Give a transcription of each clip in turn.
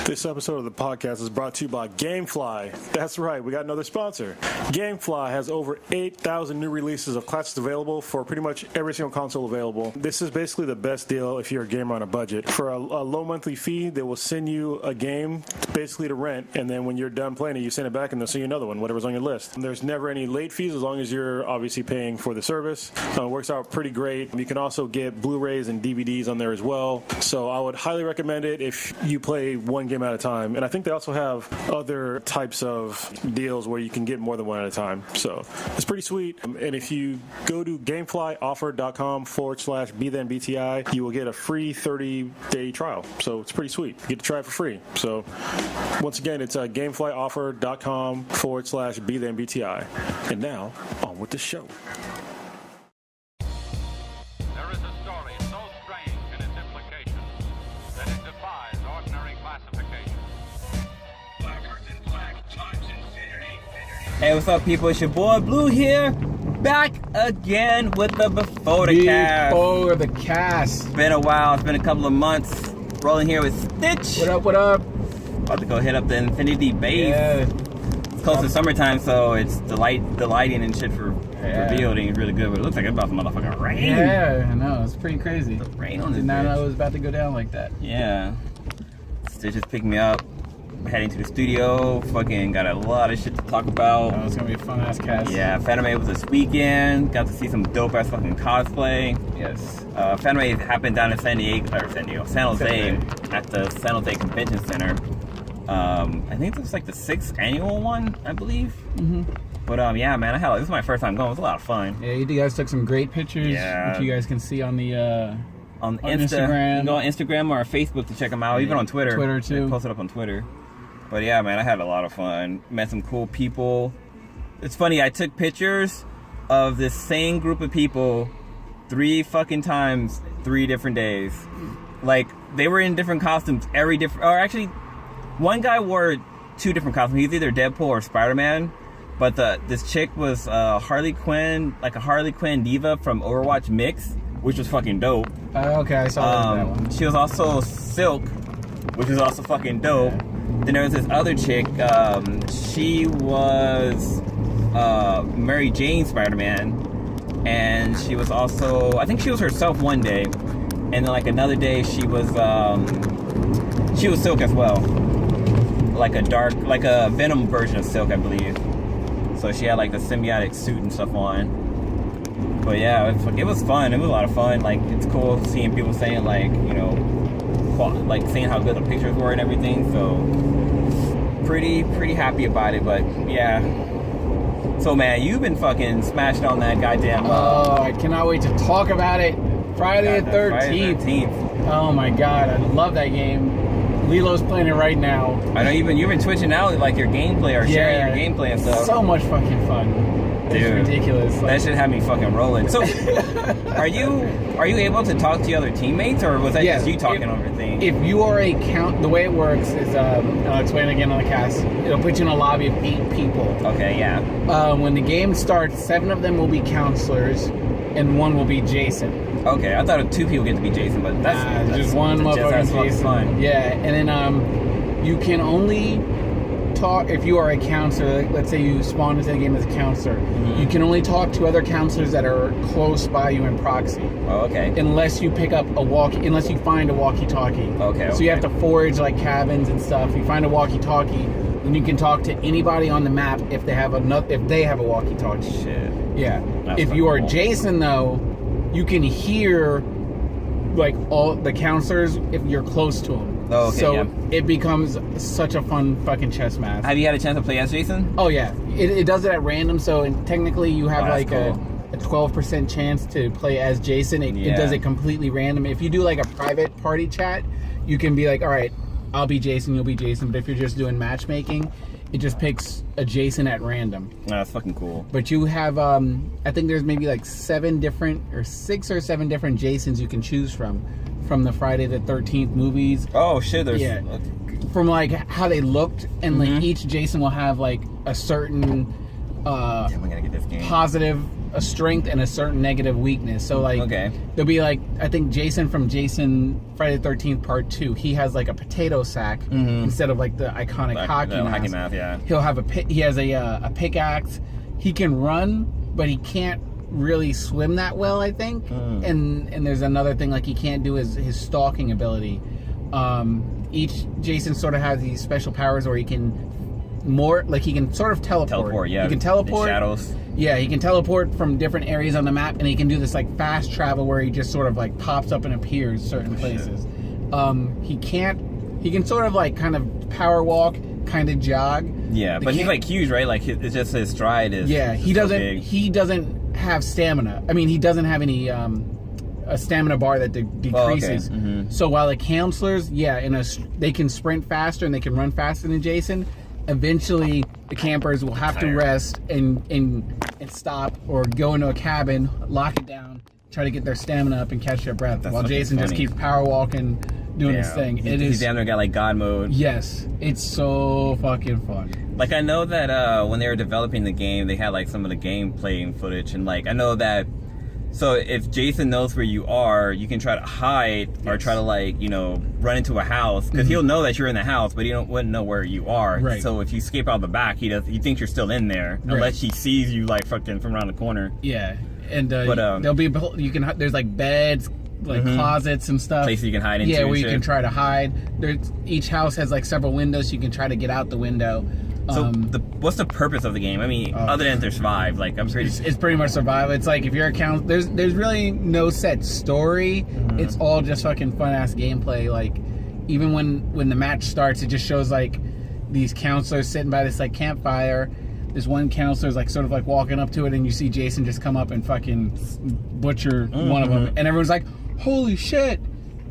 This episode of the podcast is brought to you by GameFly. That's right, we got another sponsor. GameFly has over 8,000 new releases of classics available for pretty much every single console available. This is basically the best deal if you're a gamer on a budget. For a low monthly fee, they will send you a game basically to rent, and then when you're done playing it, you send it back and they'll send you another one, whatever's on your list. And there's never any late fees as long as you're obviously paying for the service. It works out pretty great. You can also get Blu-rays and DVDs on there as well. So I would highly recommend it if you play one game at a time. And I think they also have other types of deals where you can get more than one at a time. So it's pretty sweet. And if you go to gameflyoffer.com/BThenBTI, you will get a free 30-day trial. So it's pretty sweet. You get to try it for free. So once again, it's gameflyoffer.com/BThenBTI. And now, on with the show. Hey, what's up, people? It's your boy Blue here, back again with the Before the Cast. Before the Cast. It's been a while. It's been a couple of months. Rolling here with Stitch. What up? What up? About to go hit up the Infinity Base. Yeah. It's close to summertime, so it's the lighting and shit for building is really good. But it looks like it's about some motherfucking rain. Yeah, I know. It's pretty crazy. The rain on this. Did not know it was about to go down like that. Yeah. Stitch is picking me up. Heading to the studio, fucking got a lot of shit to talk about. Oh, it's gonna be a fun ass cast. Yeah, Fanime was this weekend. Got to see some dope ass fucking cosplay. Yes. Fanime happened down in San Jose at the San Jose Convention Center. I think this was like the 6th annual one, I believe. Mm-hmm. But yeah, man, this is my first time going. It was a lot of fun. Yeah, you guys took some great pictures, which you guys can see on the on Instagram. You can go on Instagram or Facebook to check them out. Even on Twitter. Twitter too. They post it up on Twitter. But yeah, man, I had a lot of fun. Met some cool people. It's funny, I took pictures of this same group of people 3 fucking times, 3 different days. Like, they were in different costumes, actually, one guy wore 2 different costumes. He's either Deadpool or Spider-Man. But this chick was Harley Quinn, like a Harley Quinn diva from Overwatch Mix, which was fucking dope. Okay, I saw that one. She was also Silk, which was also fucking dope. Yeah. Then there was this other chick. She was Mary Jane Spider-Man, and she was also, I think she was herself one day, and then like another day she was Silk as well, like a Venom version of Silk, I believe. So she had like the symbiotic suit and stuff on. But yeah, it was fun. It was a lot of fun. Like, it's cool seeing people saying like, you know, like seeing how good the pictures were and everything. So pretty happy about it. But yeah, so man, you've been fucking smashed on that goddamn oh, I cannot wait to talk about it. Friday the 13th. Oh my god, I love that game. Lilo's playing it right now. I know you've been twitching out like your gameplay or sharing your gameplay and stuff. So much fucking fun. Dude, it's ridiculous. That should have me fucking rolling. So, are you able to talk to your other teammates, or was that just you talking over things? If you are the way it works is, I'll explain again on the cast. It'll put you in a lobby of 8 people. Okay, yeah. When the game starts, 7 of them will be counselors, and 1 will be Jason. Okay, I thought 2 people get to be Jason, but that's just one motherfucking Jason. Fun. Yeah, and then you can only talk if you are a counselor. Let's say you spawn into the game as a counselor. Mm-hmm. You can only talk to other counselors that are close by you in proxy. Oh, okay. Unless you pick up unless you find a walkie-talkie. Okay. So you have to forage like cabins and stuff. You find a walkie-talkie, then you can talk to anybody on the map if they have a walkie-talkie. Shit. Yeah. That's if you are cool. Jason though, you can hear like all the counselors if you're close to them. Oh, okay, so it becomes such a fun fucking chess match. Have you had a chance to play as Jason? Oh yeah, it does it at random. So technically you have like cool. a 12% chance to play as Jason. It does it completely random. If you do like a private party chat, you can be like, all right, I'll be Jason, you'll be Jason. But if you're just doing matchmaking, it just picks a Jason at random. Oh, that's fucking cool. But you have, I think there's maybe like 6 or 7 different Jasons you can choose from the Friday the 13th movies. Oh shit, there's from like how they looked, and like each Jason will have like a certain damn, I gotta get this game. positive a strength and a certain negative weakness. So like, there'll be like, I think Jason from Jason Friday the 13th Part 2, he has like a potato sack instead of like the iconic hockey mask. Yeah. He'll have he has a pickaxe. He can run, but he can't really swim that well, I think. And there's another thing, like he can't do his stalking ability. Each Jason sort of has these special powers where he can he can sort of teleport. Yeah. He can teleport. The shadows. Yeah, he can teleport from different areas on the map, and he can do this like fast travel where he just sort of like pops up and appears certain places. He can sort of like kind of power walk, kind of jog. Yeah, but he's like huge, right? Like it's just his stride is. Yeah, he doesn't have stamina. I mean, he doesn't have any a stamina bar that decreases. So while the counselors, they can sprint faster and they can run faster than Jason. Eventually, the campers will have to rest and stop or go into a cabin, lock it down, try to get their stamina up and catch their breath. While Jason just keeps power walking, doing his thing. He's down there, got like God mode. Yes, it's so fucking fun. Like I know that when they were developing the game, they had like some of the gameplay footage, and like I know that. So if Jason knows where you are, you can try to hide or try to like, run into a house because he'll know that you're in the house, but he wouldn't know where you are. Right. So if you escape out the back, he thinks you're still in there unless he sees you like fucking from around the corner. Yeah, and there'll be there's like beds, like closets and stuff. Places you can hide into. Yeah, where you can try to hide. Each house has like several windows, so you can try to get out the window. So what's the purpose of the game? I mean, other than to survive, like I'm pretty. It's pretty much survival. It's like if you're a counselor, there's really no set story. It's all just fucking fun ass gameplay. Like even when the match starts, it just shows like these counselors sitting by this like campfire. This one counselor's like sort of like walking up to it, and you see Jason just come up and fucking butcher one of them, and everyone's like, "Holy shit,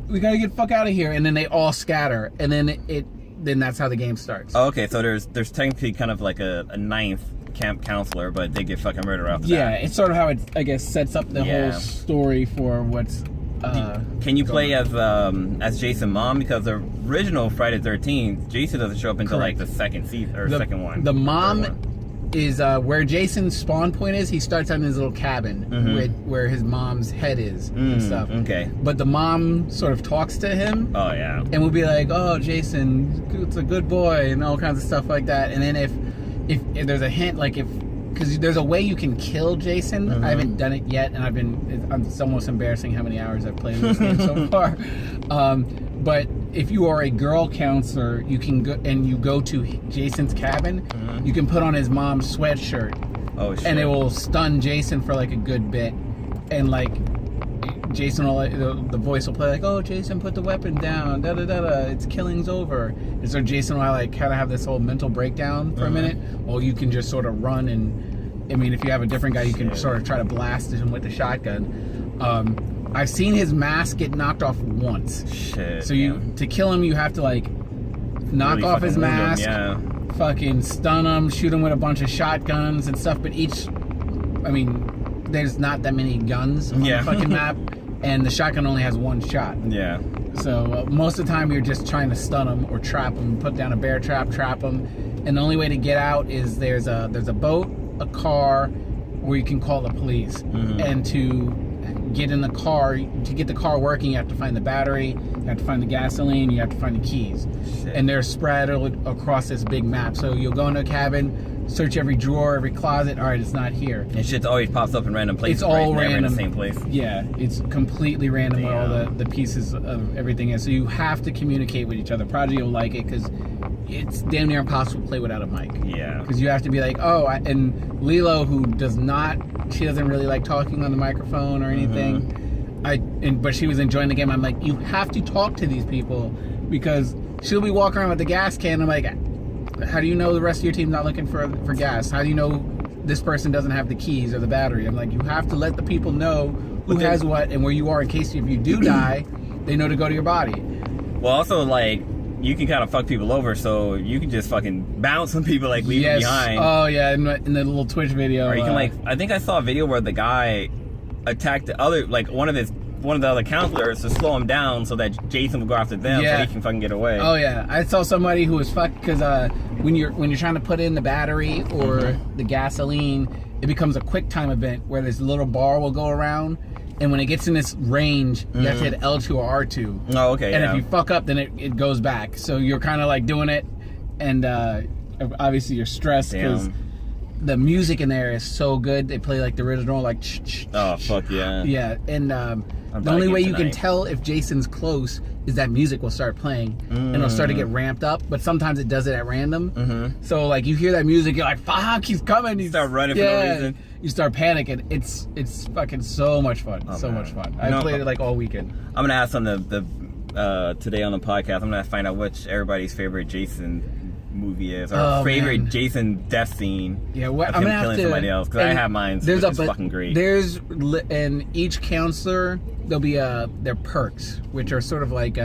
we gotta get the fuck out of here!" And then they all scatter, and then then that's how the game starts. Oh, okay, so there's technically kind of like a ninth camp counselor, but they get fucking murdered off the bat. Yeah, it's sort of how it, I guess, sets up the whole story for what's. Can you play as Jason Mom? Because the original Friday the 13th, Jason doesn't show up until like the second season or second one. The mom is where Jason's spawn point is. He starts on his little cabin where his mom's head is and stuff. Okay. But the mom sort of talks to him. Oh yeah. And will be like, "Oh, Jason, it's a good boy," and all kinds of stuff like that. And then if there's a hint, like because there's a way you can kill Jason. I haven't done it yet, and it's almost embarrassing how many hours I've played in this game so far. But if you are a girl counselor, you can go and you go to Jason's cabin. You can put on his mom's sweatshirt, and it will stun Jason for like a good bit. And like Jason will, the voice will play like, "Oh, Jason, put the weapon down. Da da da da. It's killing's over." And so Jason will like kind of have this whole mental breakdown for a minute. Well, you can just sort of run and, I mean, if you have a different guy, you can sort of try to blast him with the shotgun. I've seen his mask get knocked off once. Shit. So to kill him, you have to like knock off his mask, fucking stun him, shoot him with a bunch of shotguns and stuff. But there's not that many guns on the fucking map, and the shotgun only has one shot. Yeah. So most of the time you're just trying to stun him or trap him, put down a bear trap, trap him, and the only way to get out is there's a boat, a car, where you can call the police, and to get in the car, to get the car working, you have to find the battery, you have to find the gasoline, you have to find the keys. And they're spread across this big map. So you'll go into a cabin, search every drawer, every closet. All right, it's not here. And shit always pops up in random places. It's all never random. in the same place. Yeah, it's completely random where all the pieces of everything is. So you have to communicate with each other. Prodigy will like it because it's damn near impossible to play without a mic. Yeah. Because you have to be like, and Lilo, who she doesn't really like talking on the microphone or anything. But she was enjoying the game. I'm like, you have to talk to these people because she'll be walking around with the gas can. I'm like, how do you know the rest of your team's not looking for gas? How do you know this person doesn't have the keys or the battery? I'm like, you have to let the people know who has what and where you are in case if you do die, they know to go to your body. Well, also, like, you can kind of fuck people over, so you can just fucking bounce on people, like, leave them behind. Oh, yeah, in the little Twitch video. Or you can, like, I think I saw a video where the guy attacked the other, like, one of his one of the other counselors to slow him down so that Jason will go after them so he can fucking get away. Oh yeah, I saw somebody who was fucked because when you're trying to put in the battery or the gasoline, it becomes a quick time event where this little bar will go around, and when it gets in this range, you have to hit L2 or R2. Oh, okay. And if you fuck up, then it goes back. So you're kind of like doing it, and obviously you're stressed because the music in there is so good. They play like the original, like. Oh fuck yeah. Yeah, and the only way you can tell if Jason's close is that music will start playing and it'll start to get ramped up. But sometimes it does it at random. So like you hear that music, you're like, "Fuck, he's coming!" You start running for no reason. You start panicking. It's fucking so much fun. Much fun. I played it like all weekend. I'm gonna ask on the today on the podcast. I'm gonna find out which everybody's favorite Jason movie is, or favorite Jason death scene. Yeah, I'm gonna have killing somebody else because I have mine. Which is fucking great. And each counselor there'll be their perks, which are sort of like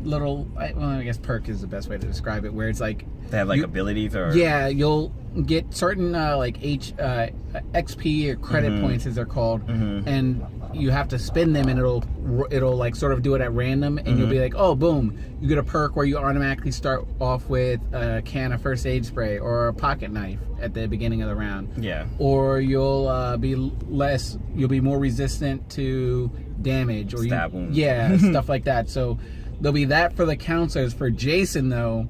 little. I guess perk is the best way to describe it. Where it's like they have like abilities or you'll get certain like XP or credit points as they're called, and you have to spin them, and it'll like sort of do it at random, and you'll be like, oh boom, you get a perk where you automatically start off with a can of first aid spray or a pocket knife at the beginning of the round. Yeah. Or you'll be more resistant to damage or stab wounds. Yeah, stuff like that. So there'll be that for the counselors. For Jason though,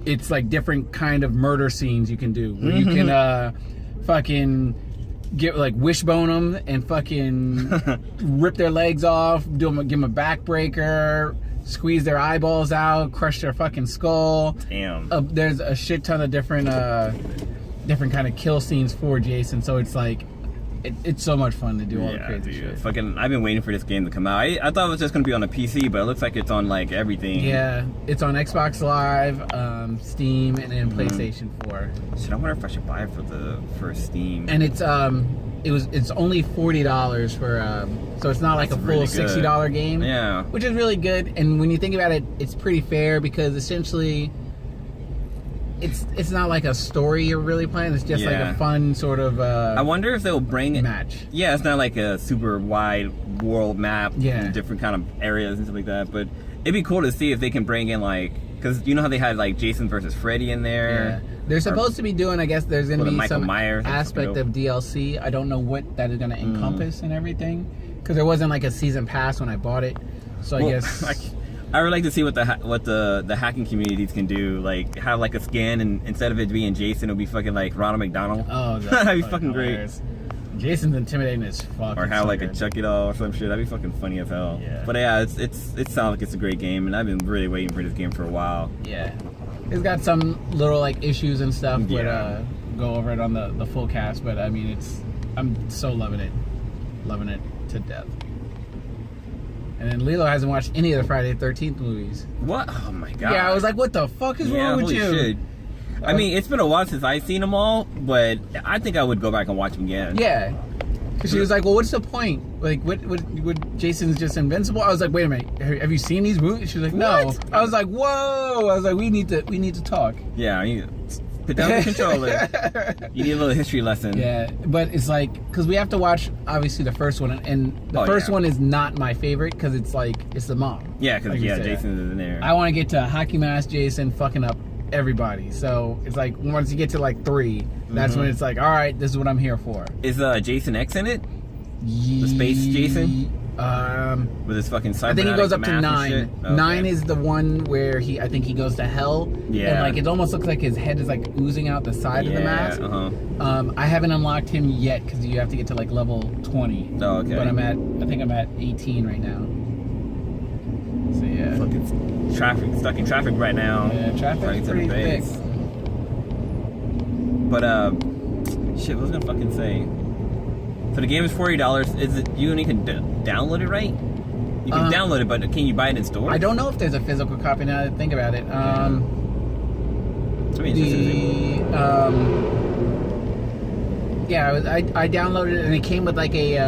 it's like different kind of murder scenes you can do where you can fucking get like wishbone them and fucking rip their legs off, give them a backbreaker, squeeze their eyeballs out, crush their fucking skull. Damn. There's a shit ton of different kind of kill scenes for Jason, so it's like it's so much fun to do all the crazy shit. Fucking, I've been waiting for this game to come out. I thought it was just gonna be on the PC, but it looks like it's on like everything. Yeah, it's on Xbox Live, Steam, and then PlayStation 4. Shit, I wonder if I should buy it for Steam. And it's only $40 for so it's not like a full really $60 game. Yeah, which is really good. And when you think about it, it's pretty fair because essentially it's not like a story you're really playing. It's just like a fun sort of I wonder if they'll bring it match. Yeah, it's not like a super wide world map, different kind of areas and stuff like that, but it'd be cool to see if they can bring in like, because you know how they had like Jason versus Freddy in there. Yeah. They're supposed to be doing, I guess there's going to be some Myers aspect of DLC. I don't know what that is going to encompass and everything, because there wasn't like a season pass when I bought it. So I guess I would like to see what the hacking communities can do. Like have like a skin, and instead of it being Jason, it'll be fucking like Ronald McDonald. Oh, that'd be fucking great. Jason's intimidating as fuck. Or have like a Chucky doll or some shit. That'd be fucking funny as hell. Yeah. But yeah, it sounds like it's a great game, and I've been really waiting for this game for a while. Yeah. It's got some little like issues and stuff, but go over it on the full cast. But I mean, I'm so loving it to death. And then Lilo hasn't watched any of the Friday the 13th movies. What? Oh my god. Yeah, I was like, what the fuck is wrong with holy you? Shit. I mean, it's been a while since I've seen them all, but I think I would go back and watch them again. Yeah. Because she was like, well, what's the point? Like, what Jason's just invincible? I was like, wait a minute, have you seen these movies? She was like, no. What? I was like, whoa. I was like, we need to talk. Yeah, put down the controller. You need a little history lesson. Yeah, but it's like, because we have to watch, obviously, the first one, and the first one is not my favorite, because it's like, it's the mom. Yeah, because Jason's in there. I want to get to Hockey Mask Jason fucking up everybody. So it's like, once you get to like 3, that's when it's like, all right, this is what I'm here for. Is Jason X in it? The space Jason? With his fucking cybernetic, I think he goes up to 9. Okay. 9 is the one where I think he goes to hell. Yeah. And like it almost looks like his head is like oozing out the side of the mask. I haven't unlocked him yet because you have to get to like level 20. Oh, okay. But I think I'm at 18 right now. So yeah. Fucking stuck in traffic right now. Yeah, traffic's pretty thick. But shit, what was I gonna fucking say? So the game is $40. Is it you only can download it, right? You can download it, but can you buy it in stores? I don't know if there's a physical copy now that I think about it. I downloaded it and it came with like a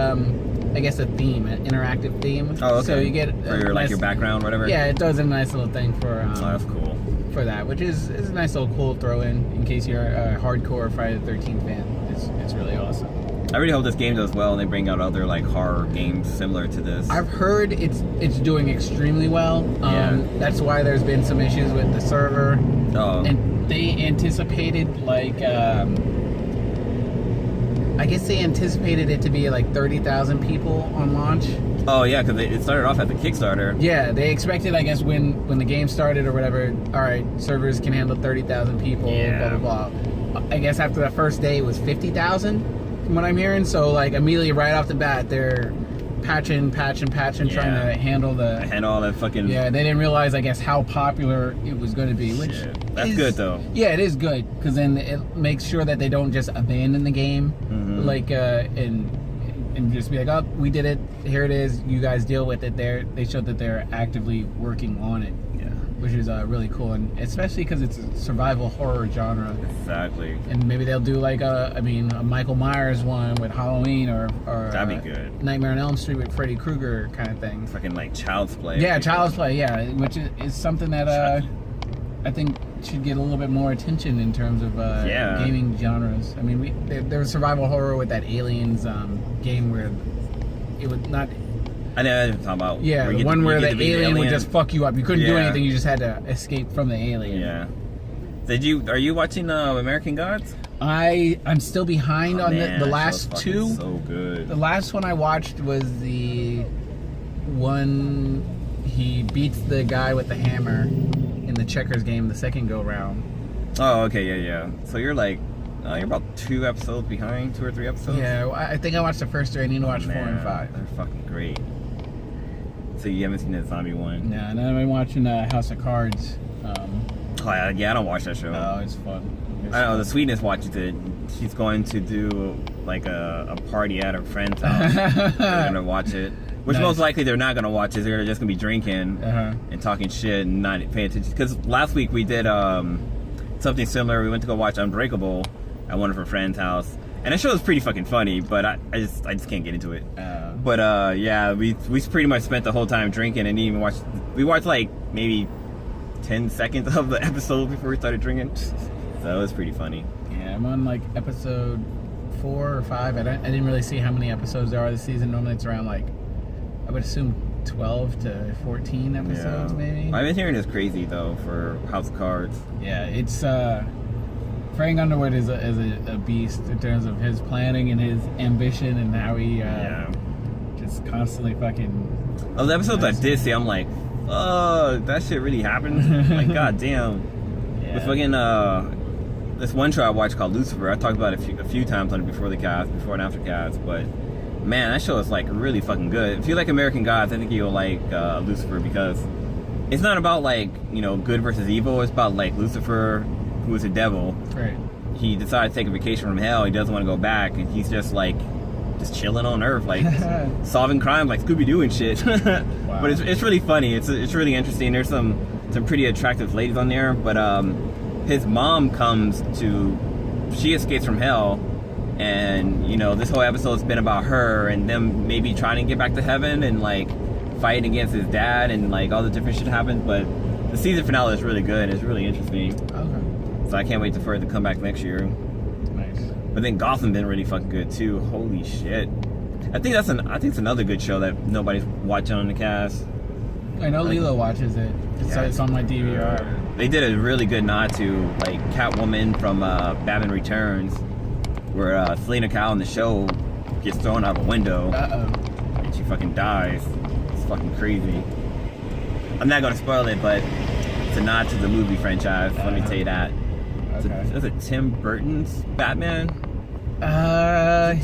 I guess a theme, an interactive theme. Oh, okay. So you get for your your background, whatever. Yeah, it does a nice little thing for. That's cool. For that, which is a nice little cool throw in case you're a hardcore Friday the 13th fan. It's really awesome. I really hope this game does well and they bring out other like horror games similar to this. I've heard it's doing extremely well. That's why there's been some issues with the server. Oh. And they anticipated like I guess they anticipated it to be like 30,000 people on launch. Oh yeah, because it started off at the Kickstarter. Yeah, they expected, I guess, when the game started or whatever, all right, servers can handle 30,000 people, blah, blah, blah. I guess after that first day, it was 50,000, from what I'm hearing. So, like, immediately right off the bat, they're patching, trying to handle all that fucking... Yeah, they didn't realize, I guess, how popular it was going to be, which... Shit. That's good, though. Yeah, it is good, because then it makes sure that they don't just abandon the game, like, and just be like, oh, we did it, here it is, you guys deal with it. They showed that they're actively working on it, which is really cool, and especially because it's a survival horror genre. Exactly. And maybe they'll do like a Michael Myers one with Halloween, or that'd be good. Nightmare on Elm Street with Freddy Krueger kind of thing. Fucking like Child's Play. Yeah, Child's Play, yeah, which is something that I think should get a little bit more attention in terms of gaming genres. I mean, there was survival horror with that Aliens game where it was not... I know what you're talking about. Yeah, the one where the alien would just fuck you up. You couldn't do anything, you just had to escape from the alien. Yeah. Are you watching American Gods? I'm still behind on the last two. So good. The last one I watched was the one he beats the guy with the hammer in the checkers game the second go round. Oh, okay, yeah. So you're like, you're about 2 episodes behind, 2 or 3 episodes. Yeah, I think I watched the first 3. I need to watch 4 and 5. They're fucking great. So you haven't seen the zombie one? No, and then I've been watching House of Cards. I don't watch that show. Oh, it's fun. I don't know, the Sweetness watches it. She's going to do like a party at her friend's house. They're gonna watch it. Which most likely they're not gonna watch it. They're just gonna be drinking and talking shit and not paying attention. Because last week we did something similar. We went to go watch Unbreakable at one of her friend's house, and that show was pretty fucking funny. But I just can't get into it. But yeah, we pretty much spent the whole time drinking and didn't even watch. We watched like maybe 10 seconds of the episode before we started drinking. So it was pretty funny. Yeah, I'm on like episode 4 or 5. I didn't really see how many episodes there are this season. Normally it's around like, I would assume 12 to 14 episodes maybe. I've been hearing it's crazy though for House of Cards. Yeah, it's Frank Underwood is a beast in terms of his planning and his ambition and how he just constantly fucking... Of the episodes I did see, I'm like, oh, that shit really happened? Like, goddamn. Yeah. With fucking, this one show I watched called Lucifer, I talked about it a few times on it before and after cast, but man, that show is like really fucking good. If you like American Gods, I think you'll like Lucifer, because it's not about like, good versus evil. It's about like Lucifer, who is a devil. Right. He decided to take a vacation from hell. He doesn't want to go back, and he's just like chilling on Earth, like solving crimes like Scooby-Doo and shit. Wow. But it's really funny. It's really interesting. There's some pretty attractive ladies on there, but his mom she escapes from hell, and this whole episode's been about her and them maybe trying to get back to heaven and like fighting against his dad and like all the different shit happened. But the season finale is really good. It's really interesting. Okay. So I can't wait for it to come back next year. Nice. But then Gotham been really fucking good too. Holy shit! I think it's another good show that nobody's watching on the cast. I know Lilo watches it. It's on my DVR. They did a really good nod to like Catwoman from Batman Returns, where Selena Kyle in the show gets thrown out of a window and she fucking dies. It's fucking crazy. I'm not gonna spoil it, but it's a nod to the movie franchise. Let me tell you that. Is it Tim Burton's Batman?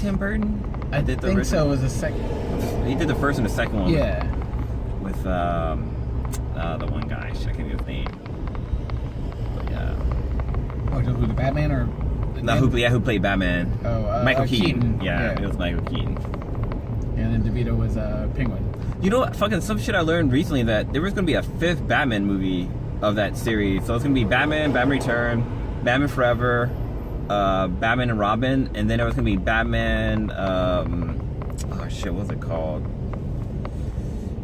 Tim Burton? I think so. It was the second. He did the first and the second one. Yeah. With the one guy. I can't think of his name. But yeah. Oh, who, the Batman or? Who played Batman? Oh, Michael Keaton. Yeah, it was Michael Keaton. And then DeVito was Penguin. You know what? Fucking some shit I learned recently, that there was gonna be a 5th Batman movie of that series. So it's gonna be Batman Return, Batman Forever, Batman and Robin, and then there was gonna be Batman. What was it called?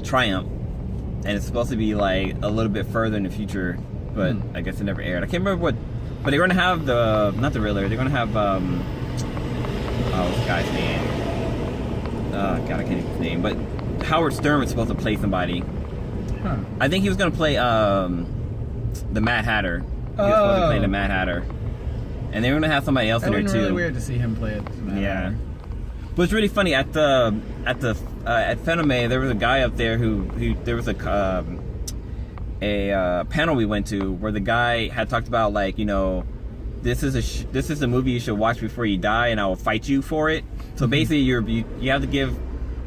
Triumph. And it's supposed to be like a little bit further in the future, but I guess it never aired. I can't remember what, but they're gonna have not the Riddler. They're gonna have what's the guy's name? God, I can't think of his name. But Howard Stern was supposed to play somebody. Huh. I think he was gonna play the Mad Hatter. He was supposed to play the Mad Hatter, and they were gonna have somebody else in there too. Really weird to see him play it. Yeah. But it's really funny at Fenome, there was a guy up there who there was a panel we went to where the guy had talked about, like, you know, this is a movie you should watch before you die, and I will fight you for it. So basically, you have to give.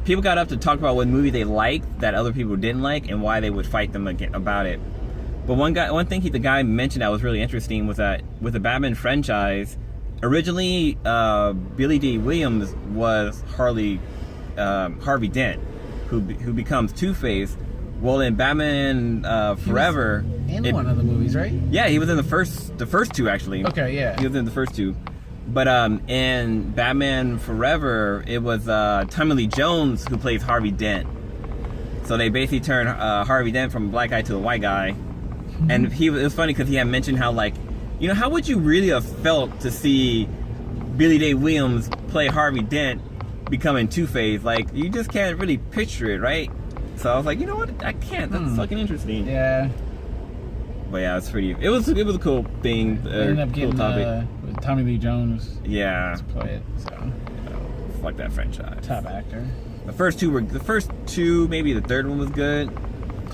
People got up to talk about what movie they liked that other people didn't like and why they would fight them about it. But one thing the guy mentioned that was really interesting was that with the Batman franchise, originally Billy D. Williams was Harvey Dent, who becomes Two-Face. Well, in Batman Forever, in one of the movies, right? Yeah, he was in the first two actually. Okay, yeah. He was in the first two. But in Batman Forever, it was Tommy Lee Jones who plays Harvey Dent. So they basically turned Harvey Dent from a black guy to a white guy. And it was funny because he had mentioned how, like, you know, how would you really have felt to see Billy D. Williams play Harvey Dent becoming Two-Face? Like, you just can't really picture it, right? So I was like, you know what? I can't. That's fucking interesting. Yeah. But yeah, it's pretty. It was a cool thing. Ended up getting Tommy Lee Jones. Yeah. To play it. So. Fuck that franchise. Top actor. The first two, maybe the third one was good.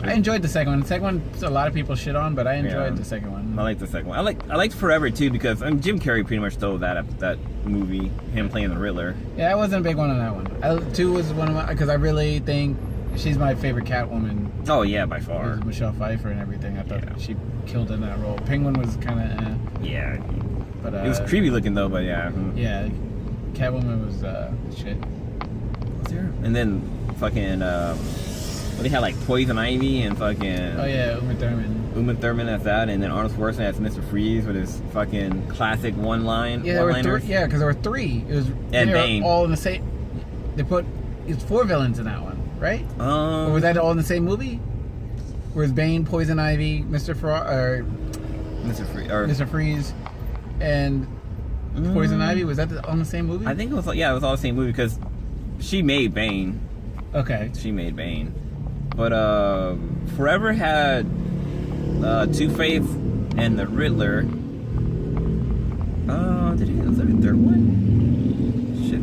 I enjoyed the second one. The second one, a lot of people shit on, but I enjoyed the second one. I like the second one. I liked Forever too because Jim Carrey pretty much stole that movie, him playing the Riddler. Yeah, I wasn't a big one on that one. 2 was one of my, because I really think she's my favorite Catwoman. Oh yeah, by far. Michelle Pfeiffer and everything. I thought she killed in that role. Penguin was kind of yeah, but it was creepy looking though. But yeah. Yeah, Catwoman was shit. And then fucking they had like Poison Ivy and fucking. Oh yeah, Uma Thurman as that, and then Arnold Schwarzenegger as Mr. Freeze with his fucking classic one-line. Yeah, because there were 3. It was and Bane all in the same. It's 4 villains in that one, right? Or was that all in the same movie? Whereas Bane, Poison Ivy, Mr. Freeze, and Poison Ivy, was that all in the same movie? I think it was. Yeah, it was all the same movie because she made Bane. Okay. She made Bane. But Forever had Two-Face and the Riddler. Was there a third one? Shit.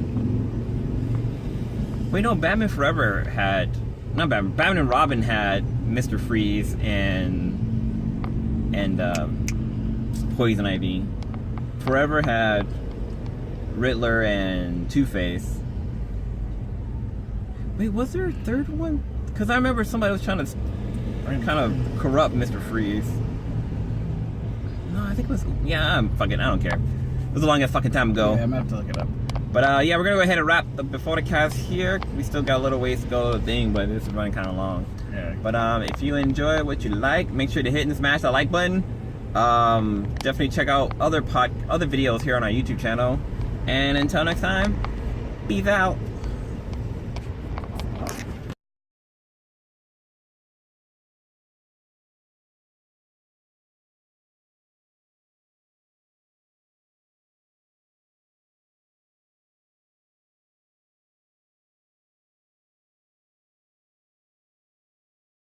Wait, no, Batman Forever had... Not Batman. Batman and Robin had Mr. Freeze and Poison Ivy. Forever had Riddler and Two-Face. Wait, was there a third one? Because I remember somebody was trying to kind of corrupt Mr. Freeze. No, I think it was... Yeah, I don't care. It was a long ass fucking time ago. Yeah, I'm going to have to look it up. But yeah, we're going to go ahead and wrap the Before the Cast here. We still got a little ways to go to the thing, but this is running kind of long. Yeah. But if you enjoy what you like, make sure to hit and smash that like button. Definitely check out other videos here on our YouTube channel. And until next time, peace out.